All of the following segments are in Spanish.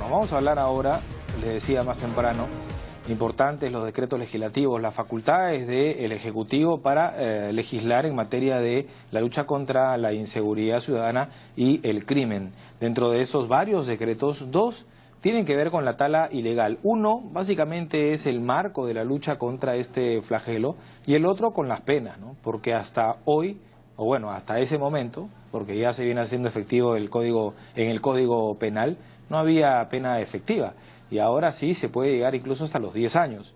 gobierno. Vamos a hablar ahora, les decía más temprano, importantes los decretos legislativos, las facultades del Ejecutivo para legislar en materia de la lucha contra la inseguridad ciudadana y el crimen. Dentro de esos varios decretos, dos tienen que ver con la tala ilegal. Uno, básicamente, es el marco de la lucha contra este flagelo, y el otro con las penas, ¿no? Porque hasta hoy, o bueno, hasta ese momento, porque ya se viene haciendo efectivo en el Código Penal, no había pena efectiva. Y ahora sí se puede llegar incluso hasta los 10 años.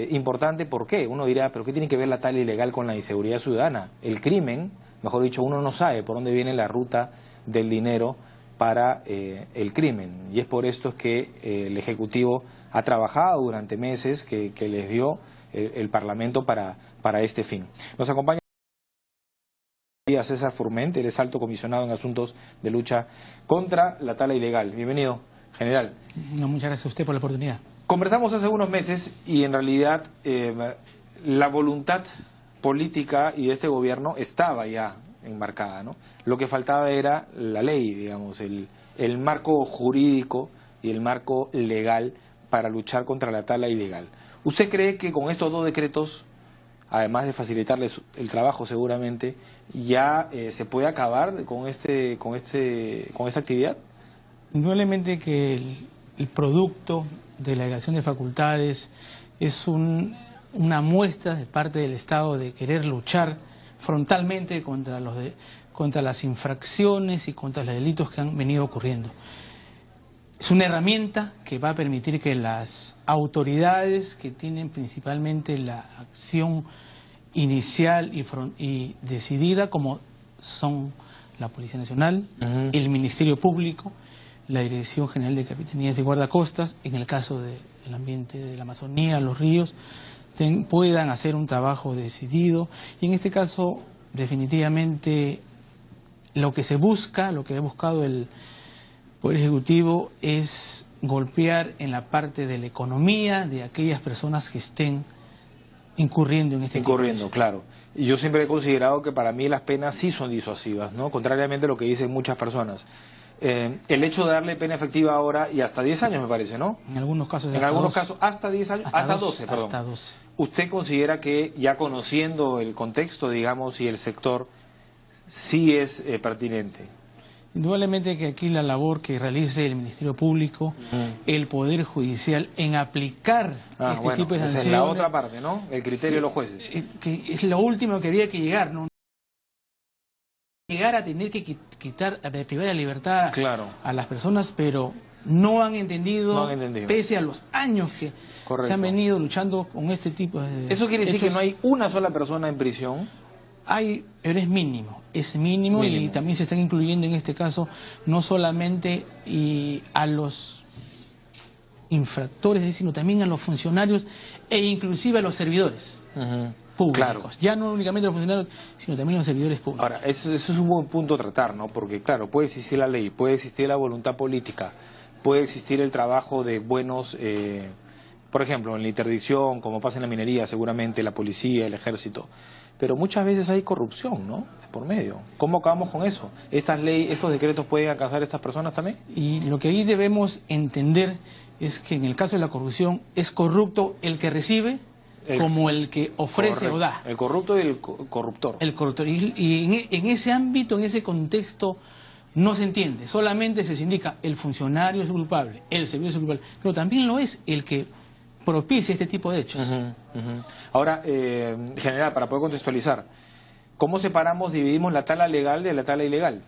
Importante, ¿por qué? Uno dirá, ¿pero qué tiene que ver la tala ilegal con la inseguridad ciudadana? El crimen, mejor dicho, uno no sabe por dónde viene la ruta del dinero para el crimen. Y es por esto que el Ejecutivo ha trabajado durante meses que les dio el Parlamento para este fin. Nos acompaña a César Furment, él es alto comisionado en asuntos de lucha contra la tala ilegal. Bienvenido, general. No, muchas gracias a usted por la oportunidad. Conversamos hace unos meses y en realidad la voluntad política y de este gobierno estaba ya enmarcada, ¿no? Lo que faltaba era la ley, digamos, el marco jurídico y el marco legal para luchar contra la tala ilegal. ¿Usted cree que con estos dos decretos, además de facilitarles el trabajo seguramente, ya se puede acabar con esta actividad? Indudablemente que el producto de la delegación de facultades es una muestra de parte del Estado de querer luchar frontalmente contra las infracciones y contra los delitos que han venido ocurriendo. Es una herramienta que va a permitir que las autoridades que tienen principalmente la acción inicial y decidida, como son la Policía Nacional, el Ministerio Público, la Dirección General de Capitanías y Guardacostas, en el caso del ambiente de la Amazonía, los ríos, puedan hacer un trabajo decidido. Y en este caso, definitivamente, lo que se busca, lo que ha buscado el Poder Ejecutivo es golpear en la parte de la economía de aquellas personas que estén incurriendo en este tipo de cosas. Claro. Y yo siempre he considerado que para mí las penas sí son disuasivas, ¿no? Contrariamente a lo que dicen muchas personas. El hecho de darle pena efectiva ahora, y hasta 10 años me parece, ¿no? En algunos casos hasta 10 años, hasta 12, perdón. Hasta 12. ¿Usted considera que, ya conociendo el contexto, digamos, y el sector, sí es pertinente? Indudablemente que aquí la labor que realice el Ministerio Público, el Poder Judicial, en aplicar tipo de sanciones... Esa es la otra parte, ¿no? El criterio de los jueces. Que es lo último que había que llegar, ¿no? Llegar a tener que privar la libertad a las personas, pero no han entendido, pese a los años que se han venido luchando con este tipo de... ¿Eso quiere decir que no hay una sola persona en prisión? Pero es mínimo, y también se están incluyendo en este caso no solamente a los infractores, sino también a los funcionarios e inclusive a los servidores públicos. Claro. Ya no únicamente a los funcionarios, sino también a los servidores públicos. Ahora, eso es un buen punto a tratar, ¿no? Porque claro, puede existir la ley, puede existir la voluntad política, puede existir el trabajo de buenos... por ejemplo, en la interdicción, como pasa en la minería, seguramente la policía, el ejército, pero muchas veces hay corrupción, ¿no? Por medio. ¿Cómo acabamos con eso? ¿Estas leyes, esos decretos pueden alcanzar a estas personas también? Y lo que ahí debemos entender es que en el caso de la corrupción es corrupto el que recibe como el que ofrece o da. El corrupto y el corruptor. El corruptor. Y en ese ámbito, en ese contexto, no se entiende. Solamente se indica el funcionario es culpable, el servidor es culpable, pero también lo es el que propicia este tipo de hechos. Ahora, general, para poder contextualizar, ¿cómo dividimos la tala legal de la tala ilegal?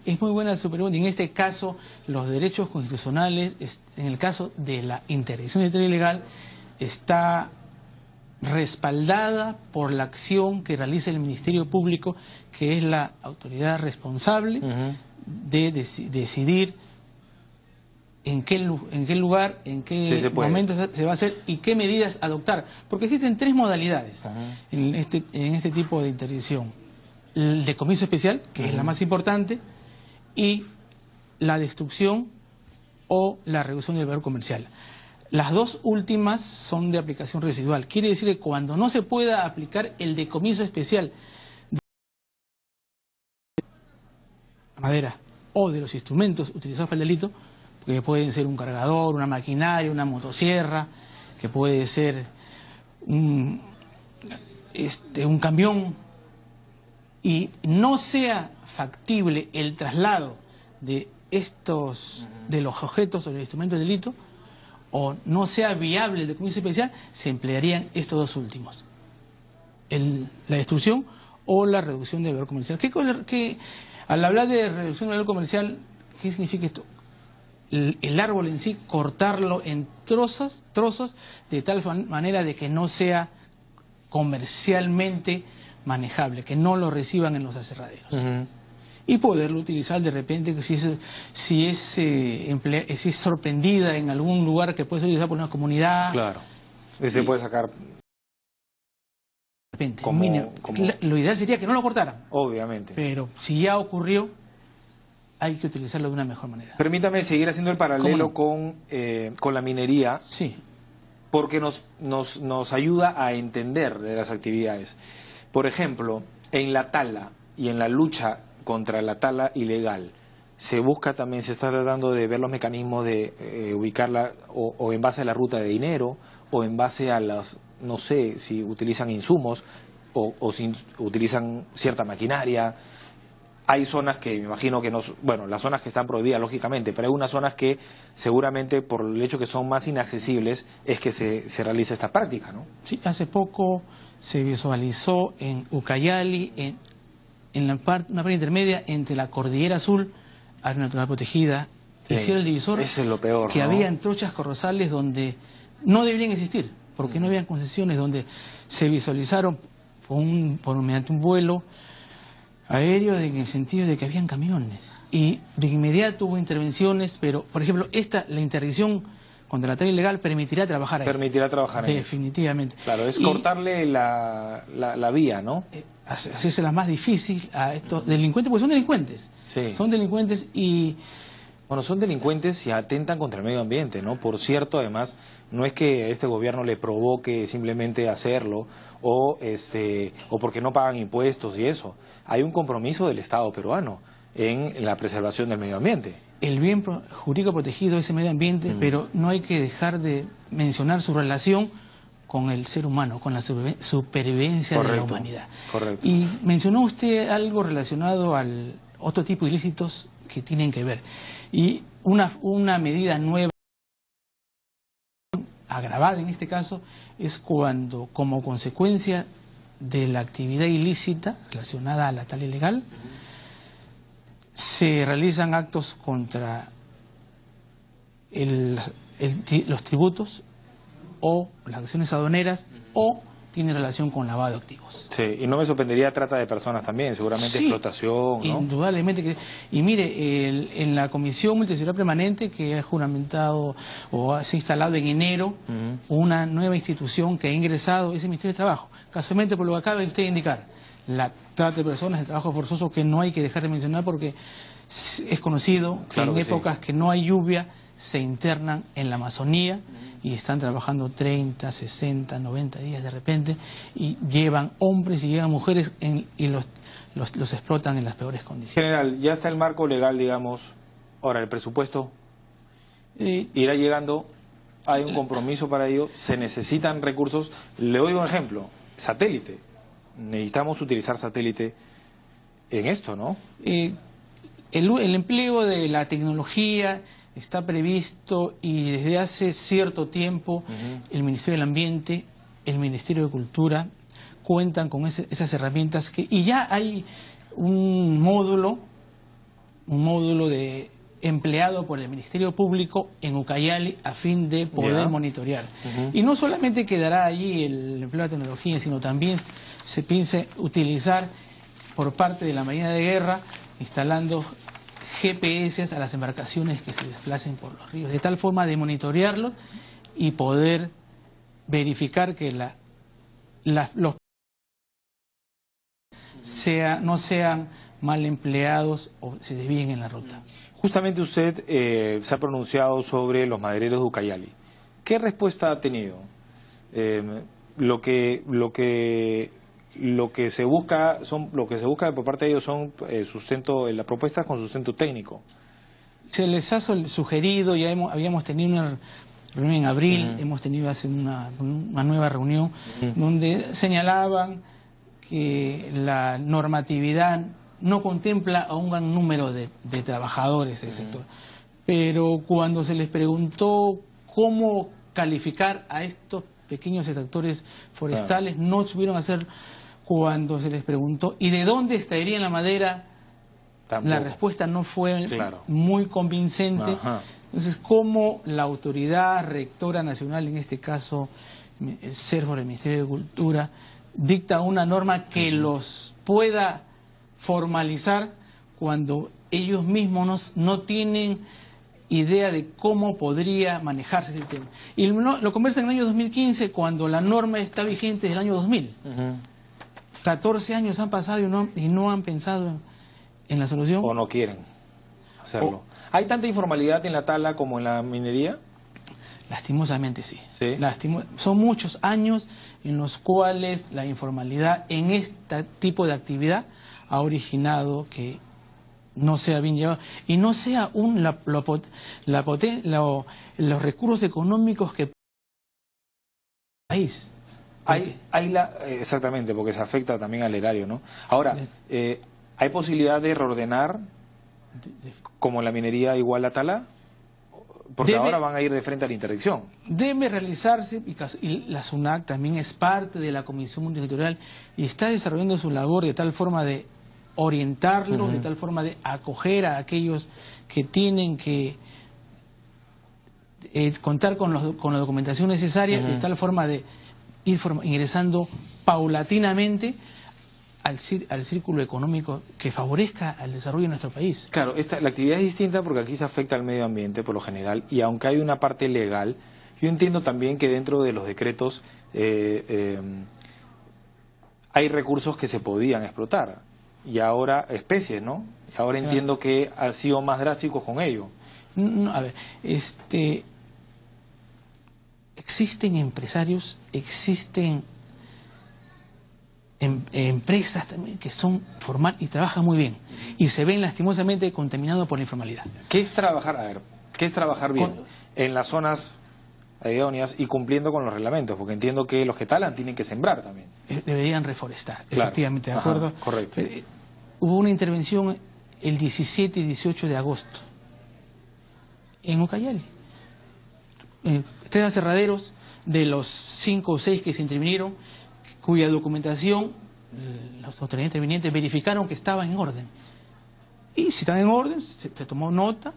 Es muy buena su pregunta. En este caso, los derechos constitucionales, en el caso de la interdicción de tala ilegal, está respaldada por la acción que realiza el Ministerio Público, que es la autoridad responsable de decidir en qué lugar, en qué momento se va a hacer y qué medidas adoptar. Porque existen tres modalidades en este tipo de interdicción. El decomiso especial, que es la más importante, y la destrucción o la reducción del valor comercial. Las dos últimas son de aplicación residual. Quiere decir que cuando no se pueda aplicar el decomiso especial de madera o de los instrumentos utilizados para el delito, que pueden ser un cargador, una maquinaria, una motosierra, que puede ser un camión, y no sea factible el traslado de los objetos o los instrumentos de delito, o no sea viable el decomiso especial, se emplearían estos dos últimos: la destrucción o la reducción del valor comercial. Al hablar de reducción del valor comercial, ¿qué significa esto? El árbol en sí, cortarlo en trozos, de tal manera de que no sea comercialmente manejable, que no lo reciban en los aserraderos. Y poderlo utilizar de repente, si es sorprendida en algún lugar que puede ser utilizado por una comunidad. Claro, y se puede sacar. De repente, lo ideal sería que no lo cortaran. Obviamente. Pero si ya ocurrió, hay que utilizarlo de una mejor manera. Permítame seguir haciendo el paralelo con la minería. Sí. Porque nos ayuda a entender de las actividades. Por ejemplo, en la tala y en la lucha contra la tala ilegal, se está tratando de ver los mecanismos de ubicarla o en base a la ruta de dinero, o en base a no sé, si utilizan insumos o si utilizan cierta maquinaria. Hay zonas que me imagino que las zonas que están prohibidas lógicamente, pero hay unas zonas que seguramente por el hecho que son más inaccesibles es que se realiza esta práctica, ¿no? Sí, hace poco se visualizó en Ucayali, en una parte intermedia entre la Cordillera Azul, área natural protegida, y Sierra del Divisor, eso es lo peor, que ¿no? habían trochas corrosales donde no deberían existir, porque no habían concesiones, donde se visualizaron mediante un vuelo aéreo, en el sentido de que habían camiones, y de inmediato hubo intervenciones, pero por ejemplo la interdicción contra la tala ilegal permitirá trabajar ahí. Permitirá trabajar ahí. Definitivamente. Claro, es cortarle la vía, ¿no? Hacerse la más difícil a estos delincuentes, porque son delincuentes. Sí. Son delincuentes y... Bueno, son delincuentes y atentan contra el medio ambiente, ¿no? Por cierto, además, no es que a este gobierno le provoque simplemente hacerlo o porque no pagan impuestos y eso. Hay un compromiso del Estado peruano en la preservación del medio ambiente. El bien jurídico protegido es el medio ambiente, pero no hay que dejar de mencionar su relación con el ser humano, con la supervivencia de la humanidad. Correcto. Y mencionó usted algo relacionado al otro tipo de ilícitos que tienen que ver. Y una medida nueva, agravada en este caso, es cuando, como consecuencia de la actividad ilícita relacionada a la tala ilegal, se realizan actos contra los tributos o las acciones aduaneras, o tiene relación con lavado de activos. Sí, y no me sorprendería trata de personas también, seguramente explotación, ¿no? Indudablemente. Y mire, en la Comisión Multisectorial Permanente, que ha juramentado o se ha instalado en enero, una nueva institución que ha ingresado, es el Ministerio de Trabajo. Casualmente, por lo que acaba de usted indicar, la trata de personas, el trabajo forzoso, que no hay que dejar de mencionar porque es conocido que en épocas que no hay lluvia se internan en la Amazonía y están trabajando 30, 60, 90 días de repente, y llevan hombres y llevan mujeres y los explotan en las peores condiciones. General, ya está el marco legal, digamos. Ahora, el presupuesto irá llegando, hay un compromiso para ello, se necesitan recursos. Le doy un ejemplo, satélite. Necesitamos utilizar satélite en esto, ¿no? El empleo de la tecnología está previsto, y desde hace cierto tiempo el Ministerio del Ambiente, el Ministerio de Cultura cuentan con esas herramientas y ya hay un módulo empleado por el Ministerio Público en Ucayali a fin de poder monitorear. Y no solamente quedará allí el empleo de tecnología, sino también se piensa utilizar por parte de la Marina de Guerra, instalando GPS a las embarcaciones que se desplacen por los ríos, de tal forma de monitorearlos y poder verificar que los no sean mal empleados o se desvíen en la ruta. Justamente usted se ha pronunciado sobre los madereros de Ucayali. ¿Qué respuesta ha tenido? Lo que se busca por parte de ellos son las propuestas con sustento técnico. Se les ha sugerido, ya habíamos tenido una reunión en abril, hemos tenido hace una nueva reunión, donde señalaban que la normatividad no contempla a un gran número de trabajadores del sector. Pero cuando se les preguntó cómo calificar a estos pequeños extractores forestales, no supieron hacer. Cuando se les preguntó ¿y de dónde extraerían la madera? Tampoco. La respuesta no fue muy convincente. Entonces, ¿cómo la autoridad rectora nacional, en este caso el CERFOR, el Ministerio de Cultura, dicta una norma que los pueda formalizar cuando ellos mismos no tienen idea de cómo podría manejarse ese tema? Y lo conversan en el año 2015, cuando la norma está vigente desde el año 2000. 14 años han pasado y no han pensado en la solución. O no quieren hacerlo. ¿Hay tanta informalidad en la tala como en la minería? Lastimosamente sí. Son muchos años en los cuales la informalidad en este tipo de actividad ha originado que no sea bien llevado y no sea los recursos económicos que el país. Exactamente, porque se afecta también al erario, ¿no? Ahora, ¿hay posibilidad de reordenar como la minería igual a tala? Porque ahora van a ir de frente a la interdicción. Debe realizarse, y la SUNAC también es parte de la Comisión Multisectorial y está desarrollando su labor de tal forma de orientarlos, de tal forma de acoger a aquellos que tienen que contar con la documentación necesaria, de tal forma de ir ingresando paulatinamente al círculo económico que favorezca al desarrollo de nuestro país. Claro, la actividad es distinta porque aquí se afecta al medio ambiente por lo general, y aunque hay una parte legal, yo entiendo también que dentro de los decretos hay recursos que se podían explotar, y ahora especies, ¿no? Y ahora entiendo que han sido más drásticos con ello. No, a ver, existen empresarios, existen empresas también que son formales y trabajan muy bien y se ven lastimosamente contaminados por la informalidad. ¿Qué es trabajar, qué es trabajar bien en las zonas idóneas y cumpliendo con los reglamentos? Porque entiendo que los que talan tienen que sembrar también. Deberían reforestar, efectivamente, ¿de acuerdo? Correcto. Hubo una intervención el 17 y 18 de agosto en Ucayali. 3 aserraderos de los 5 o 6 que se intervinieron, cuya documentación los autoridades intervinientes verificaron que estaban en orden. Y si están en orden, se tomó nota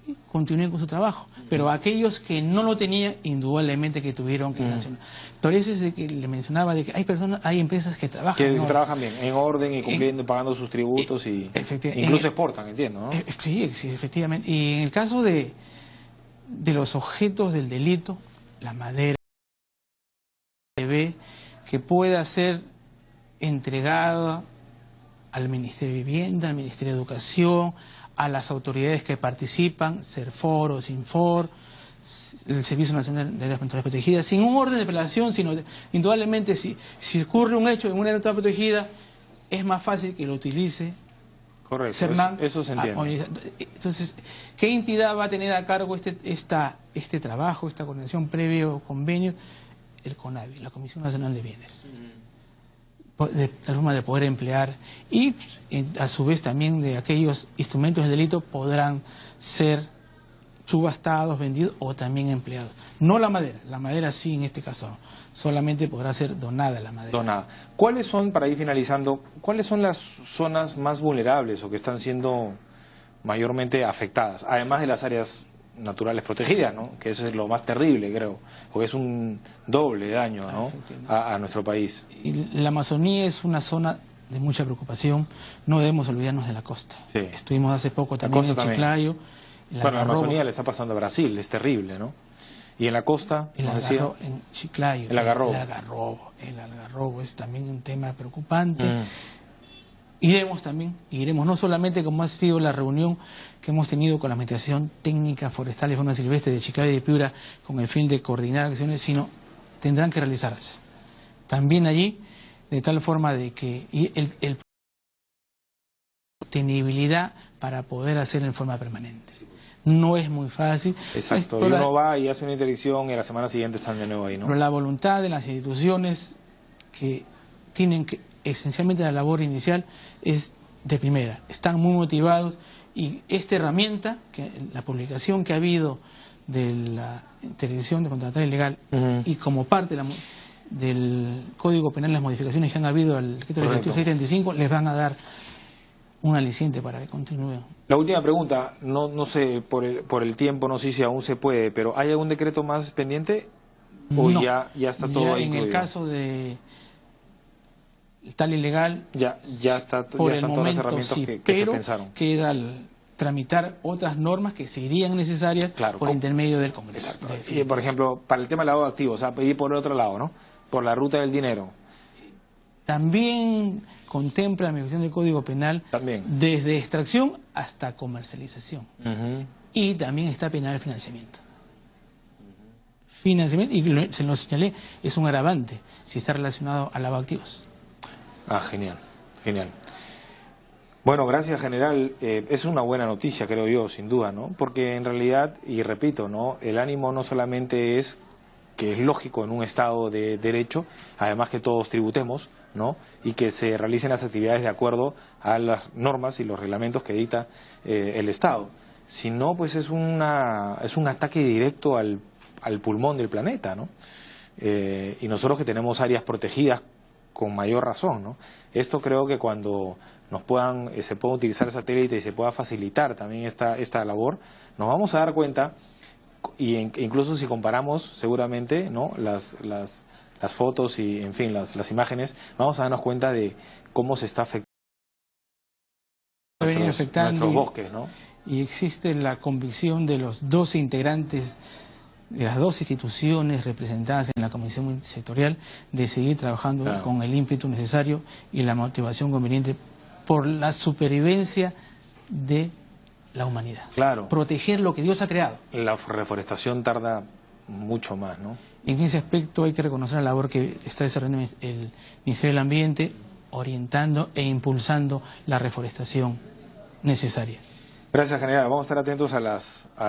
y continúen con su trabajo. Pero aquellos que no lo tenían, indudablemente que tuvieron que sancionar. Por eso es de que le mencionaba de que hay empresas que trabajan trabajan bien, en orden y cumpliendo y pagando sus tributos y incluso exportan, entiendo, ¿no? Sí, efectivamente. Y en el caso de los objetos del delito, la madera, que pueda ser entregada al Ministerio de Vivienda, al Ministerio de Educación, a las autoridades que participan, CERFOR o SINFOR, el Servicio Nacional de Áreas Naturales Protegidas, sin un orden de apelación, sino indudablemente si ocurre un hecho en una área natural protegida, es más fácil que lo utilice. Correcto, CERNAN. eso se entiende. Entonces, ¿qué entidad va a tener a cargo este trabajo, esta coordinación previo convenio? El CONAVI, la Comisión Nacional de Bienes. De tal forma de poder emplear y a su vez también de aquellos instrumentos de delito podrán ser subastados, vendidos o también empleados. No la madera sí en este caso no. Solamente podrá ser donada la madera. Donada. ¿Cuáles son, para ir finalizando, cuáles son las zonas más vulnerables o que están siendo mayormente afectadas? Además de las áreas naturales protegidas, ¿no? Que eso es lo más terrible, creo, porque es un doble daño, ¿no? a nuestro país. Y la Amazonía es una zona de mucha preocupación, no debemos olvidarnos de la costa. Sí. Estuvimos hace poco también en Chiclayo. Bueno, la Amazonía le está pasando a Brasil, es terrible, ¿no? Y en la costa, en Chiclayo, el algarrobo es también un tema preocupante. Iremos no solamente como ha sido la reunión que hemos tenido con la Administración Técnica Forestal y Fauna Silvestre de Chiclayo y de Piura con el fin de coordinar acciones, sino tendrán que realizarse también allí, de tal forma de que el sostenibilidad para poder hacer en forma permanente. no es muy fácil. Exacto, y uno va y hace una interdicción y a la semana siguiente están de nuevo ahí, ¿no? Pero la voluntad de las instituciones que tienen que, esencialmente la labor inicial es de primera, están muy motivados y esta herramienta, que la publicación que ha habido de la interdicción de contratar ilegal y como parte del Código Penal, las modificaciones que han habido al decreto legislativo 635 les van a dar un aliciente para que continúen. La última pregunta, no sé, por el tiempo, no sé si aún se puede, pero ¿hay algún decreto más pendiente? ¿O no, ya está todo ahí incluido? En el caso de tal ilegal, ya están todas las herramientas que se pensaron. Queda tramitar otras normas que serían necesarias por intermedio del Congreso. Y, por ejemplo, para el tema del lavado de activos, o sea, ir por el otro lado, ¿no? Por la ruta del dinero. También contempla la modificación del Código Penal desde extracción hasta comercialización. Y también está penal el financiamiento. Financiamiento, y se lo señalé, es un agravante si está relacionado al lavado de activos. Ah, genial, genial. Bueno, gracias, general. Es una buena noticia, creo yo, sin duda, ¿no? Porque en realidad, y repito, ¿no? El ánimo no solamente es que es lógico en un Estado de derecho, además que todos tributemos, ¿no? Y que se realicen las actividades de acuerdo a las normas y los reglamentos que dicta el Estado. Si no, pues es un ataque directo al pulmón del planeta, ¿no? Y nosotros que tenemos áreas protegidas con mayor razón, ¿no? Esto creo que cuando se pueda utilizar el satélite y se pueda facilitar también esta labor, nos vamos a dar cuenta, y incluso si comparamos seguramente, ¿no? las fotos y en fin las imágenes, vamos a darnos cuenta de cómo se está afectando nuestros bosques, ¿no? Y existe la convicción de los 12 integrantes de las dos instituciones representadas en la Comisión Sectorial de seguir trabajando con el ímpetu necesario y la motivación conveniente por la supervivencia de la humanidad. Claro. Proteger lo que Dios ha creado. La reforestación tarda mucho más, ¿no? En ese aspecto hay que reconocer la labor que está desarrollando el Ministerio del Ambiente, orientando e impulsando la reforestación necesaria. Gracias, general. Vamos a estar atentos a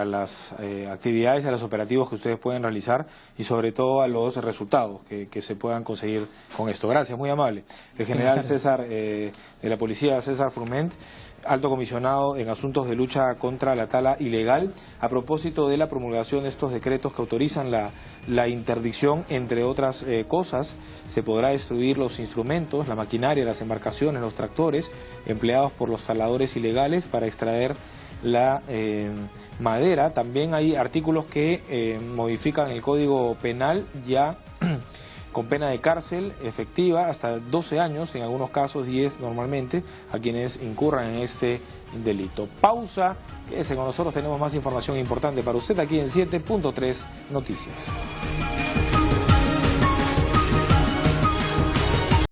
las actividades, a los operativos que ustedes pueden realizar y sobre todo a los resultados que se puedan conseguir con esto. Gracias, muy amable. El general César de la Policía, César Furment, alto comisionado en asuntos de lucha contra la tala ilegal, a propósito de la promulgación de estos decretos que autorizan la interdicción, entre otras cosas. Se podrá destruir los instrumentos, la maquinaria, las embarcaciones, los tractores empleados por los taladores ilegales para extraer la madera. También hay artículos que modifican el Código Penal ya con pena de cárcel efectiva hasta 12 años, en algunos casos 10 normalmente, a quienes incurran en este delito. Pausa, quédese con nosotros, tenemos más información importante para usted aquí en 7.3 Noticias.